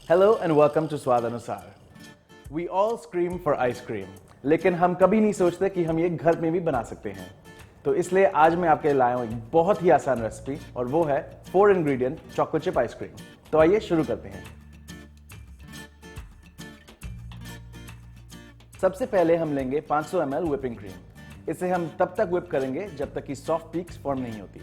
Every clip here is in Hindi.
Hello and welcome to स्वाद अनुसार. We all scream for ice cream, लेकिन हम कभी नहीं सोचते कि हम ये घर में भी बना सकते हैं. तो इसलिए आज मैं आपके लिए लाया हूँ एक बहुत ही आसान रेसिपी और वो है 4 इंग्रेडिएंट चॉकलेट चिप आइसक्रीम. तो आइए शुरू करते हैं. सबसे पहले हम लेंगे 500 ml व्हिपिंग क्रीम. इसे हम तब तक व्हिप करेंगे जब तक कि सॉफ्ट पीक्स फॉर्म नहीं होती.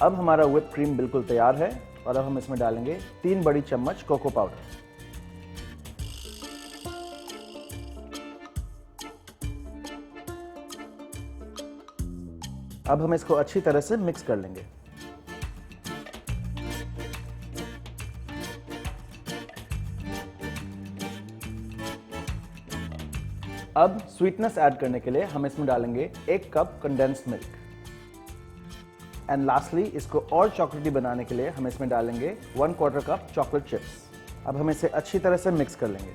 अब हमारा व्हिप क्रीम बिल्कुल तैयार है और अब हम इसमें डालेंगे 3 बड़ी चम्मच कोको पाउडर. अब हम इसको अच्छी तरह से मिक्स कर लेंगे. अब स्वीटनेस ऐड करने के लिए हम इसमें डालेंगे 1 cup condensed milk. And lastly इसको और चॉकलेटी बनाने के लिए हम इसमें डालेंगे 1/4 कप चॉकलेट चिप्स. अब हम इसे अच्छी तरह से मिक्स कर लेंगे.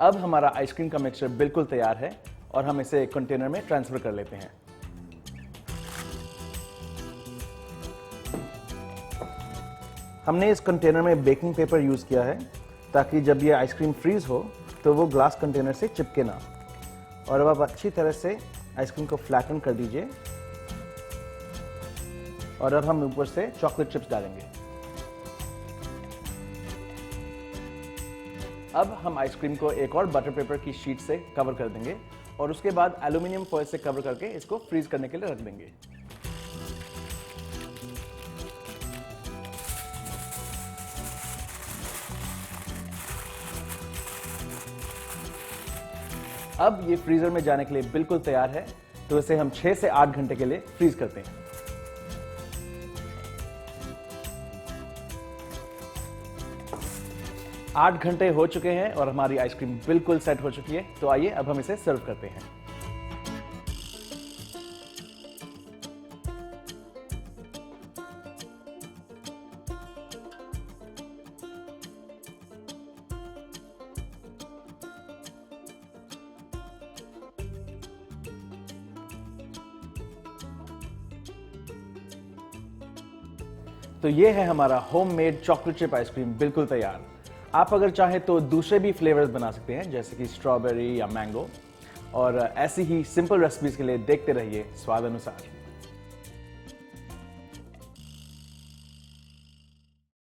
अब हमारा आइसक्रीम का मिक्सचर बिल्कुल तैयार है और हम इसे एक कंटेनर में ट्रांसफर कर लेते हैं. हमने इस कंटेनर में बेकिंग पेपर यूज किया है ताकि जब ये आइसक्रीम फ्रीज हो तो वो ग्लास कंटेनर से चिपके ना. और अब आप अच्छी तरह से आइसक्रीम को फ्लैटन कर दीजिए और अब हम ऊपर से चॉकलेट चिप्स डालेंगे. अब हम आइसक्रीम को एक और बटर पेपर की शीट से कवर कर देंगे और उसके बाद एल्यूमिनियम फॉयल से कवर करके इसको फ्रीज करने के लिए रख देंगे. अब ये फ्रीजर में जाने के लिए बिल्कुल तैयार है, तो इसे हम 6 से 8 घंटे के लिए फ्रीज करते हैं. आठ घंटे हो चुके हैं और हमारी आइसक्रीम बिल्कुल सेट हो चुकी है. तो आइए अब हम इसे सर्व करते हैं. तो ये है हमारा होममेड चॉकलेट चिप आइसक्रीम बिल्कुल तैयार. आप अगर चाहें तो दूसरे भी फ्लेवर्स बना सकते हैं जैसे कि स्ट्रॉबेरी या मैंगो. और ऐसी ही सिंपल रेसिपीज के लिए देखते रहिए स्वाद अनुसार.